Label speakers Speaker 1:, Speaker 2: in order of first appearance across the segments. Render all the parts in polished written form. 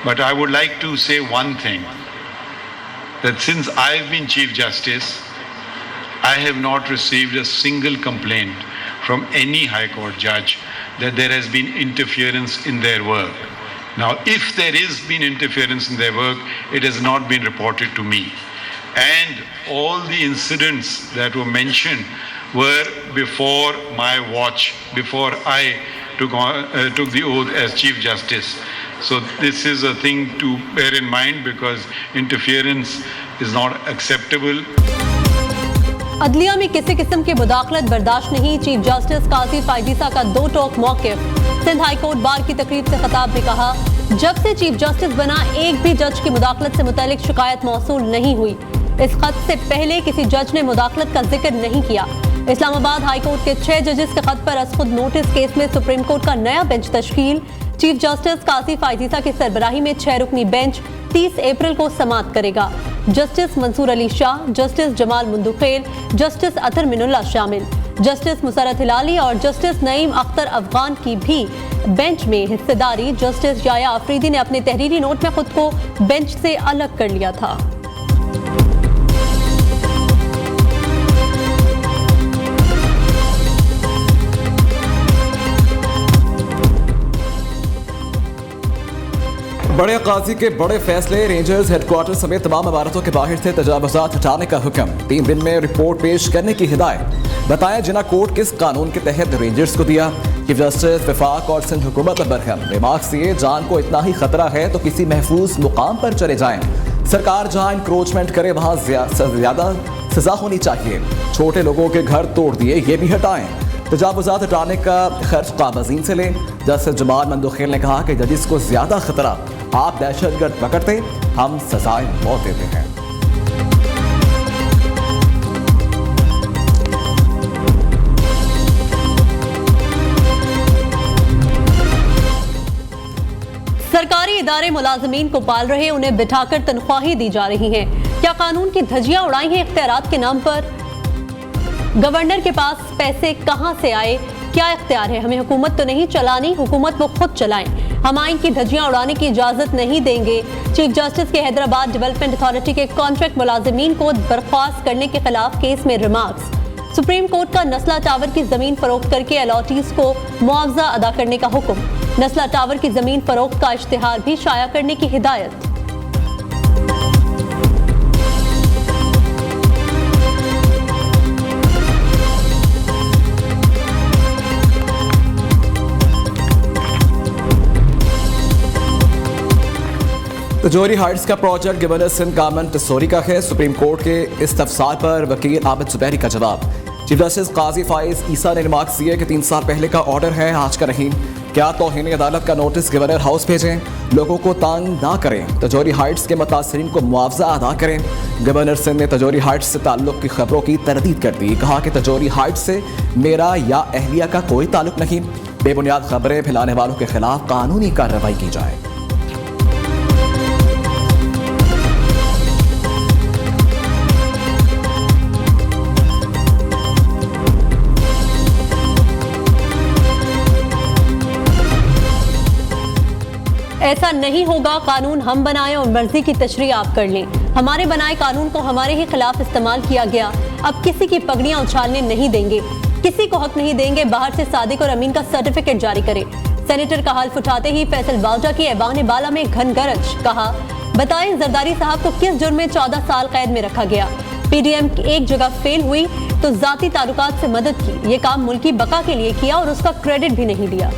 Speaker 1: But I would like to say one thing, that since I've been Chief Justice, I have not received a single complaint from any High Court judge that there has been interference in their work. Now, if there is been interference in their work, it has not been reported to me. And all the incidents that were mentioned were before my watch, before I took the oath as Chief Justice. So this is a thing to bear in mind, because interference is not acceptable.
Speaker 2: अदलिया में किसी किस्म की मुदाखलत बर्दाश्त नहीं। Chief justice काजी फायजीसा का दो टोक मौक़िफ़। Sindh high court bar की तकरीब से खिताब में कहा, जब से चीफ जस्टिस बना एक भी जज की मुदाखलत से मुतालिक शिकायत मौसूल नहीं हुई। इस खत से पहले किसी जज ने मुदाखलत का जिक्र नहीं किया। इस्लामाबाद हाई कोर्ट के 6 जजेस के खत पर खुद नोटिस केस में सुप्रीम कोर्ट का नया बेंच तश्कील। चीफ जस्टिस काजी फायजीसा की सरबराही में 6 रुकनी बेंच 30 अप्रैल को समाअत करेगा। Justice Mansoor Ali Shah, justice Jamal Mandokhail, justice Athar Minallah शामिल, जस्टिस मुसरत हिलाली और जस्टिस नईम अख्तर अफगान की भी बेंच में हिस्सेदारी। जस्टिस याया अफरीदी ने अपने तहरीरी नोट में खुद को बेंच से अलग कर लिया था।
Speaker 3: बड़े काजी के बड़े फैसले, रेंजर्स हेडक्वार्टर समेत तमाम इमारतों के बाहर से तजावुज़ात हटाने का हुक्म, 3 दिन में रिपोर्ट पेश करने की हिदायत। बताएं जिना कोर्ट किस कानून के तहत रेंजर्स को दिया। चीफ जस्टिस वफाक और सिंध हुकूमत पर बरहम, रिमार्क्स दिए, जान को इतना ही खतरा है तो किसी महफूज मुकाम पर चले जाएं। सरकार जहां इंक्रोचमेंट करे वहां ज्यादा सजा होनी चाहिए। छोटे लोगों के घर तोड़ दिए, ये भी हटाएं। तजावुज़ात हटाने का खर्च काबज़ीन से लें। जस्टिस जमाल मुंदुखेल ने कहा कि जजिस को ज्यादा खतरा, आप दहशतगर्द पकड़ते, हम सजाए मौत देते हैं।
Speaker 2: सरकारी इदारे मुलाजमीन को पाल रहे, उन्हें बिठाकर तनख्वाहें दी जा रही हैं। क्या कानून की धज्जियां उड़ाई हैं इख्तियारात के नाम पर? गवर्नर के पास पैसे कहां से आए? क्या इख्तियार है? हमें हुकूमत तो नहीं चलानी, हुकूमत वो खुद चलाएं। हम आइन की धज्जियां उड़ाने की इजाजत नहीं देंगे। चीफ जस्टिस के हैदराबाद डेवलपमेंट अथॉरिटी के कॉन्ट्रैक्ट मुलाजिमीन को बर्खास्त करने के खिलाफ केस में रिमार्क्स। सुप्रीम कोर्ट का नस्ला टावर की जमीन फरोख्त करके अलॉटीज को मुआवजा अदा करने का हुक्म। नस्ला टावर की जमीन फरोख्त का इश्तिहार भी शाया करने की हिदायत।
Speaker 3: तजौरी हाइट्स का प्रोजेक्ट गवर्नर सिंध कामन तसोरी का है। सुप्रीम कोर्ट के इस्तफसार पर वकील आबिद जुबैरी का जवाब। चीफ जस्टिस काजी फाइज ईसा ने रिमार्क्स दिए कि 3 साल पहले का ऑर्डर है, आज का नहीं। क्या तौहीन अदालत का नोटिस गवर्नर हाउस भेजें? लोगों को तंग ना करें। तजौरी हाइट्स के मुतासरीन को मुआवजा अदा करें। गवर्नर सिंध ने तजौरी हाइट्स से ताल्लुक की खबरों की तरदीद कर दी। कहा कि तजौरी हाइट्स से मेरा या अहलिया का कोई ताल्लुक नहीं। बेबुनियाद खबरें फैलाने वालों के खिलाफ कानूनी कार्रवाई की जाए।
Speaker 2: ऐसा नहीं होगा, कानून हम बनाएं और मर्जी की तशरीह आप कर लें। हमारे बनाए कानून को हमारे ही खिलाफ इस्तेमाल किया गया। अब किसी की पगड़ियां उछालने नहीं देंगे, किसी को हक नहीं देंगे बाहर से सादिक और अमीन का सर्टिफिकेट जारी करे। सेनेटर का हल्फ उठाते ही फैसल बावजा की ऐवान बाला में घन गरज। कहा, बताएं जरदारी साहब को किस जुर्म में 14 साल कैद में रखा गया? पीडीएम एक जगह फेल हुई तो जाती ताल्लुकात से मदद की। ये काम मुल्की बका के लिए किया और उसका क्रेडिट भी नहीं दिया।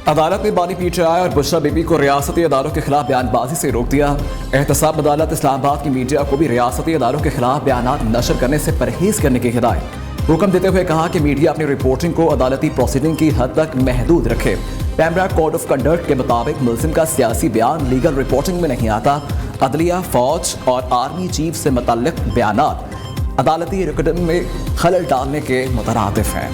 Speaker 3: अदालत ने बानी पीटीआई और बुशरा बीबी को रियासती अदालों के खिलाफ बयानबाजी से रोक दिया। एहतसाब अदालत इस्लामाबाद की मीडिया को भी रियासती अदालों के खिलाफ बयानात नशर करने से परहेज करने की हिदायत। हुक्म देते हुए कहा कि मीडिया अपनी रिपोर्टिंग को अदालती प्रोसीडिंग की हद तक महदूद रखे। पैमरा कोड ऑफ कंडक्ट के मुताबिक मुल्जिम का सियासी बयान लीगल रिपोर्टिंग में नहीं आता। अदलिया, फौज और आर्मी चीफ से मुतल्लिक बयानात अदालती रिकॉर्ड में खलल डालने के मुतरादिफ हैं।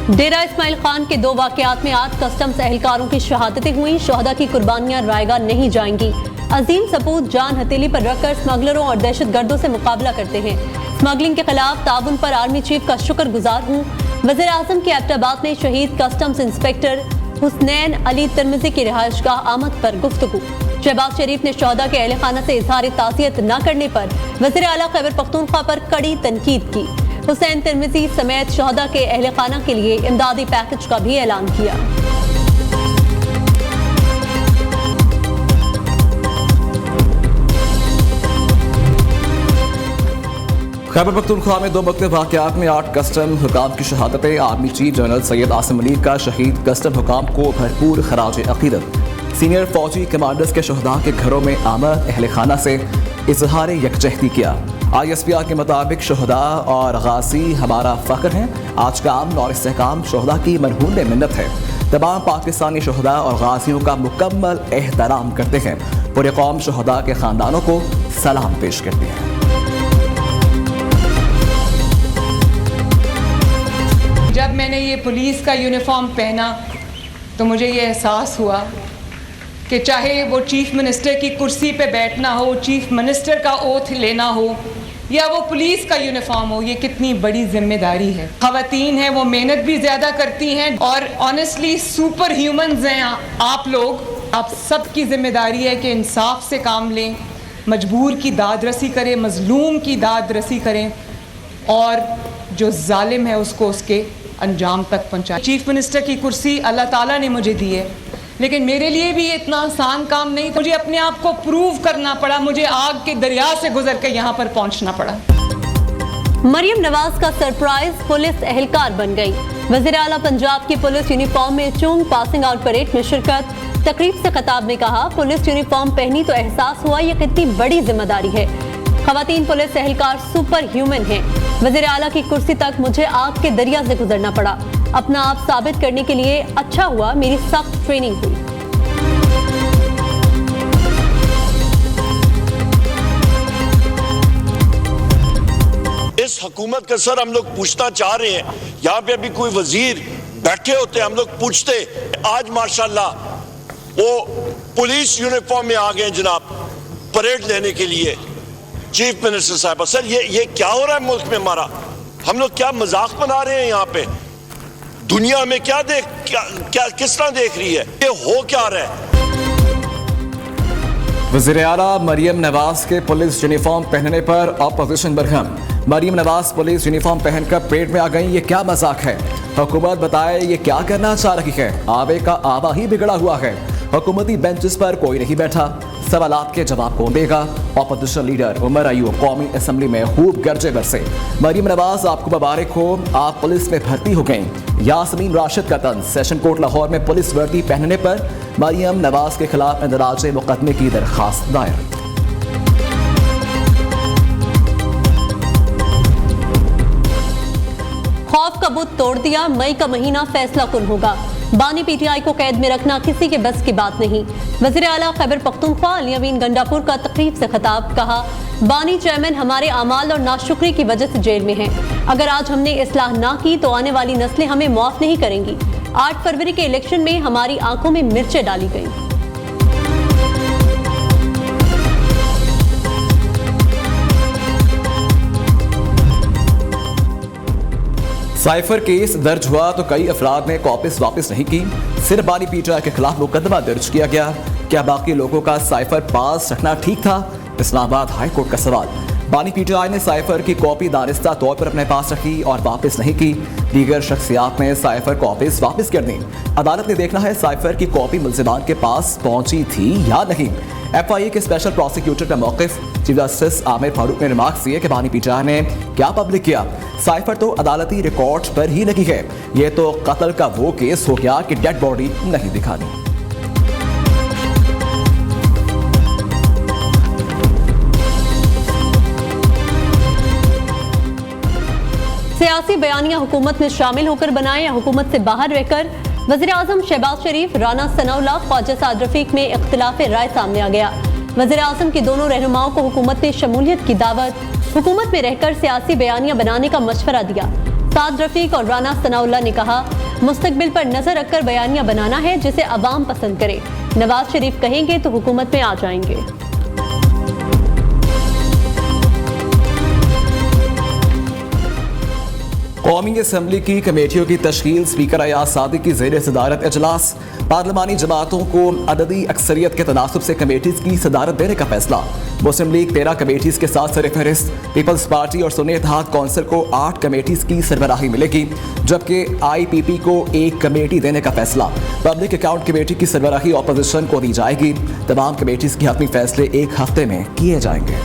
Speaker 2: डेरा इस्माइल खान के 2 वाकयात में 8 कस्टम्स एहलकारों की शहादतें हुई। शोहदा की कुर्बानियां रायगा नहीं जाएंगी। अजीम सपूत जान हथेली पर रखकर स्मगलरों और दहशतगर्दों से मुकाबला करते हैं। स्मगलिंग के खिलाफ ताउन पर आर्मी चीफ का शुक्रगुजार हूँ। वज़ीर आज़म के एबटाबाद में शहीद customs inspector Husnain Ali Tirmidhi की रिहाइशगाह आमद पर गुफ्तगू। शहबाज शरीफ ने शोहदा के अहल खाना से इजहार ताज़ियत न करने पर वज़ीर आला खैबर पख्तूनख्वा पर कड़ी तनकीद की। हुसैन तिरमिज़ी समेत शोहदा के अहल खाना के लिए इमदादी पैकेज का भी ऐलान किया।
Speaker 3: खैबर पख्तूनख्वा में 2 मुख्तलिफ वाक़यात में 8 कस्टम हुकाम की शहादतें। Army chief general Syed Asim Malik का शहीद कस्टम हुकाम को भरपूर खराज अक़ीदत। सीनियर फौजी कमांडर्स के शहदा के घरों में आमद अहल खाना से इजहार यकजहती किया। ISPR के मुताबिक शहदा और गाजी हमारा फ़ख्र हैं। आज का आम और इस्तेहकाम शहदा की मरहून मिन्नत है। तमाम पाकिस्तानी शहदा और गाजियों का मुकम्मल एहतराम करते हैं। पूरे कौम शहदा के ख़ानदानों को सलाम पेश करती है।
Speaker 4: जब मैंने ये पुलिस का यूनिफॉर्म पहना तो मुझे ये एहसास हुआ कि चाहे वो चीफ मिनिस्टर की कुर्सी पे बैठना हो, चीफ मिनिस्टर का ओथ लेना हो या वो पुलिस का यूनिफॉर्म हो, ये कितनी बड़ी जिम्मेदारी है। ख़वातीन हैं, वो मेहनत भी ज़्यादा करती हैं और ऑनेस्टली सुपर ह्यूमन्स हैं आप लोग। आप सब की जिम्मेदारी है कि इंसाफ से काम लें, मजबूर की दाद रसी करें, मजलूम की दाद रसी करें और जो जालिम है उसको उसके अंजाम तक पहुँचाएं। चीफ मिनिस्टर की कुर्सी अल्लाह ताला ने मुझे दी है, लेकिन मेरे लिए भी इतना आसान काम नहीं। मुझे अपने आप को प्रूव करना पड़ा, मुझे आग के दरिया से गुजर कर यहाँ पर पहुँचना पड़ा।
Speaker 2: मरियम नवाज का सरप्राइज पुलिस एहलकार बन गई। वज़ीर आला पंजाब की पुलिस यूनिफॉर्म में चूंग पासिंग आउट परेड में शिरकत। तकरीब से खिताब में कहा, पुलिस यूनिफॉर्म पहनी तो एहसास हुआ ये कितनी बड़ी जिम्मेदारी है। खवातीन पुलिस एहलकार सुपर ह्यूमन हैं। वज़ीर आला की कुर्सी तक मुझे आग के दरिया से गुजरना पड़ा। अपना आप साबित करने के लिए अच्छा हुआ मेरी सख्त ट्रेनिंग हुई।
Speaker 5: इस हुकूमत का सर हम लोग पूछना चाह रहे हैं, यहाँ पे अभी कोई वजीर बैठे होते हम लोग पूछते। आज माशाल्लाह वो पुलिस यूनिफॉर्म में आ गए जनाब परेड लेने के लिए। चीफ मिनिस्टर साहब, सर ये क्या हो रहा है मुल्क में हमारा? हम लोग क्या मजाक बना रहे हैं? यहाँ पे दुनिया में क्या किस तरह देख रही है? ये हो क्या रहा है?
Speaker 3: वज़ीर आला मरियम नवाज के पुलिस यूनिफॉर्म पहनने पर opposition Barham. Maryam Nawaz police uniform पहनकर परेड में आ गई, ये क्या मजाक है? हुकूमत बताए ये क्या करना चाह रही है? आवे का आवा ही बिगड़ा हुआ है। हुकूमती बेंचेस पर कोई नहीं बैठा। सवालात के जवाब कौन देगा? अपोजिशन लीडर उमर अयूब कौमी असम्बली में खूब गर्जे बरसे। मरियम नवाज आपको मुबारक हो, आप पुलिस में भर्ती हो गई। यास्मीन राशिद का तंज। सेशन कोर्ट लाहौर में पुलिस वर्दी पहनने पर मरियम नवाज के खिलाफ इंदराज मुकदमे की दरखास्त दायर।
Speaker 2: खौफ का बुत तोड़ दिया, मई का महीना फैसला कुन होगा। बानी PTI को कैद में रखना किसी के बस की बात नहीं। वज़ीर आला खैबर पख्तूनख्वा अली अमीन गंडापुर का तकरीब से खिताब। कहा, बानी चेयरमैन हमारे अमाल और नाशुक्री की वजह से जेल में हैं। अगर आज हमने इस्लाह ना की तो आने वाली नस्लें हमें माफ नहीं करेंगी। 8 फरवरी के इलेक्शन में हमारी आंखों में मिर्चें डाली गई।
Speaker 3: साइफर केस दर्ज हुआ तो कई अफराद ने कॉपीज वापस नहीं की। सिर्फ बानी PTI के खिलाफ मुकदमा दर्ज किया गया। क्या बाकी लोगों का साइफर पास रखना ठीक था? इस्लामाबाद हाई कोर्ट का सवाल। बानी PTI ने साइफर की कॉपी दानिस्ता तौर पर अपने पास रखी और वापस नहीं की। दीगर शख्सियात ने साइफर कॉपीज वापस कर दी। अदालत ने देखना है साइफर की कॉपी मुल्जिमान के पास पहुंची थी या नहीं। FIA के स्पेशल प्रोसिक्यूटर का मौक़िफ़। चीफ जस्टिस आमिर फारूक ने रिमार्क्स दिए कि बानी PTI ने क्या पब्लिक किया? साइफर तो अदालती रिकॉर्ड पर ही नहीं है। ये तो कत्ल का वो केस हो गया कि डेड बॉडी नहीं दिखानी।
Speaker 2: सियासी बयानिया हुकूमत में शामिल होकर बनाए या हुकूमत से बाहर रहकर। वज़ीर आज़म शहबाज शरीफ, राना सनाउल्लाह, ख्वाजा साद रफीक में इख्तिलाफ राय सामने आ गया। वज़ीर आज़म के दोनों रहनुमाओं को हुकूमत ने शमूलियत की दावत, हुकूमत में रहकर सियासी बयानिया बनाने का मशवरा दिया। साद रफीक और राना सनाउल्लाह ने कहा, मुस्तकबिल पर नजर रखकर बयानिया बनाना है जिसे अवाम पसंद करे। नवाज शरीफ कहेंगे तो हुकूमत में आ जाएंगे।
Speaker 3: कौमी असम्बली की कमेटियों की तश्कील, स्पीकर अयाज सादिक की ज़ेर सदारत इजलास। पार्लिमानी जमातों को अददी अक्सरियत के तनासुब से कमेटीज की सदारत देने का फैसला। मुस्लिम लीग 13 कमेटीज के साथ सरफहरिस्त, पीपल्स पार्टी और सुन्नी इत्तेहाद कौंसिल को 8 कमेटीज की सरबराही मिलेगी, जबकि IPP को 1 कमेटी देने का फैसला। पब्लिक अकाउंट कमेटी की सरबराही अपोजिशन को दी जाएगी। तमाम कमेटीज के हतमी फैसले 1 हफ्ते में किए जाएंगे।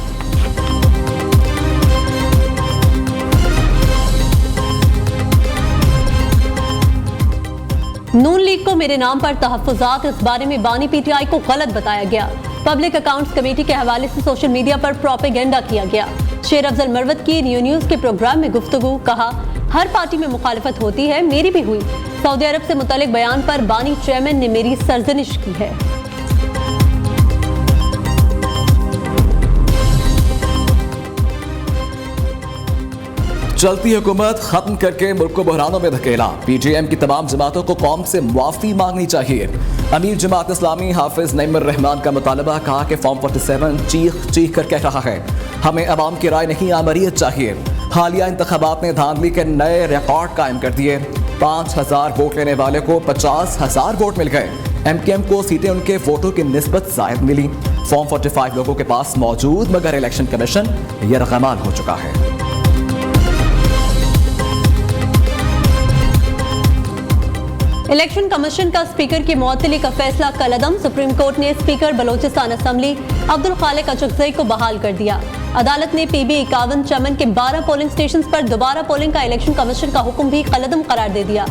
Speaker 2: नून लीग को मेरे नाम पर तहफ्फुज़ात, इस बारे में बानी PTI को गलत बताया गया। पब्लिक अकाउंट्स कमेटी के हवाले से सोशल मीडिया पर प्रोपेगेंडा किया गया। शेर अफजल मरवत की न्यूज़ के प्रोग्राम में गुफ्तगू, कहा हर पार्टी में मुखालिफत होती है, मेरी भी हुई। सऊदी अरब से मुतल्लिक बयान पर बानी चेयरमैन ने मेरी सरजनिश की है।
Speaker 3: चलती हुकूमत खत्म करके मुल्क को बहरानों में धकेला। PTM की तमाम जमातों को कौम से मुआफ़ी मांगनी चाहिए। अमीर जमात इस्लामी हाफिज नईमुर रहमान का मुतालबा, कहा कि फॉर्म 47 चीख चीख कर कह रहा है, हमें अवाम की राय नहीं आमरीत चाहिए। हालिया इंतखाबात ने धांधली के नए रिकॉर्ड कायम कर दिए। 5000 वोट लेने वाले को 50,000 वोट मिल गए। MKM को सीटें उनके वोटों की निस्बत ज़ायद मिली। फॉर्म 45 लोगों के पास मौजूद, मगर इलेक्शन कमीशन यरगमाल हो चुका है।
Speaker 2: इलेक्शन कमीशन का स्पीकर की मुअत्तली का फैसला कलअदम। सुप्रीम कोर्ट ने स्पीकर बलोचिस्तान असम्बली अब्दुल खालिक अचकज़ई को बहाल कर दिया। अदालत ने PB 51 चमन के 12 पोलिंग स्टेशन पर दोबारा पोलिंग का इलेक्शन कमीशन का हुक्म भी कलअदम करार दे दिया।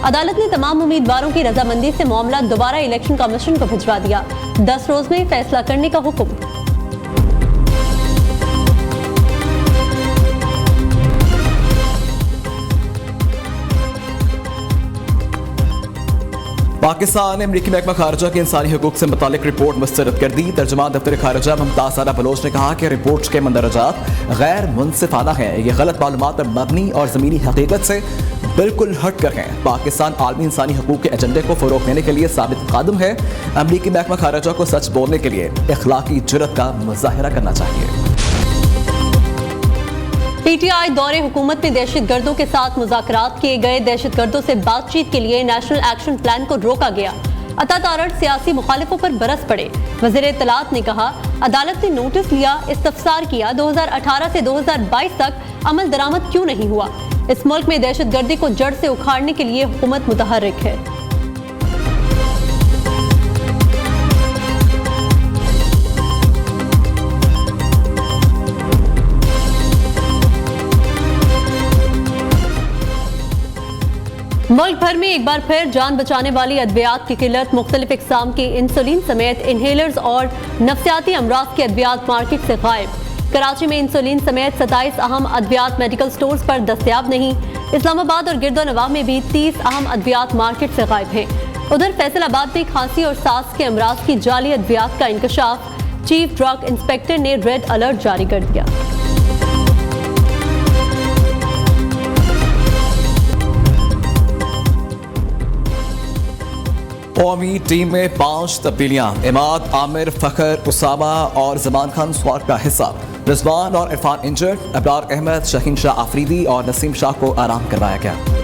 Speaker 2: अदालत ने तमाम उम्मीदवारों की रजामंदी से मामला दोबारा इलेक्शन कमीशन को भिजवा दिया। 10 रोज में फैसला करने का हुक्म।
Speaker 3: पाकिस्तान ने अमरीकी महकमा खारजा की इंसानी हकूक से मुतालिक रिपोर्ट मुस्तरद कर दी। तर्जुमान दफ्तर खारजा मुमताज सारा बलोच ने कहा कि रिपोर्ट के मंदरजात गैर मुनसिफाना है, ये गलत मालूमात पर मबनी और ज़मीनी हकीकत से बिल्कुल हट कर हैं। पाकिस्तान आलमी इंसानी हकूक के एजेंडे को फ़रोग़ देने के लिए साबित कदम है। अमरीकी महकमा खारजा को सच बोलने के लिए इखलाकी जुर्रत का मुजाहिरा करना चाहिए।
Speaker 2: PTI दौरे हुकूमत में दहशतगर्दों के साथ मुज़ाकरात किए गए। दहशतगर्दों से बातचीत के लिए नेशनल एक्शन प्लान को रोका गया। अता तारड़ सियासी मुखालिफों पर बरस पड़े। वज़ीर इत्तलात ने कहा, अदालत ने नोटिस लिया, इस्तफसार किया, 2018 से 2022 तक अमल दरामद क्यों नहीं हुआ। इस मुल्क में दहशतगर्दी को जड़ से उखाड़ने के लिए हुकूमत मुतहर्रिक है। मुल्क भर में एक बार फिर जान बचाने वाली अद्वियात की किल्लत। मुख्तलिफ इक़साम की इंसुलिन समेत इनहेलर्स और नफ्सियाती अमराज के अद्वियात मार्केट से गायब। कराची में इंसुलिन समेत 27 अहम अद्वियात मेडिकल स्टोर्स पर दस्तयाब नहीं। इस्लामाबाद और गिरदोनवाह में भी 30 अहम अद्वियात मार्केट से गायब है। उधर फैसलाबाद में खांसी और सांस के अमराज की जाली अद्वियात का इंकशाफ। चीफ ड्रग इंस्पेक्टर ने रेड अलर्ट जारी कर दिया।
Speaker 3: कौमी टीम में 5 तब्दीलियां। इमाद, आमिर, फखर, उसामा और जमान खान स्क्वाड का हिस्सा। रिजवान और इरफान इंजर्ड। अबरार अहमद, शहीन शाह आफरीदी और नसीम शाह को आराम करवाया गया।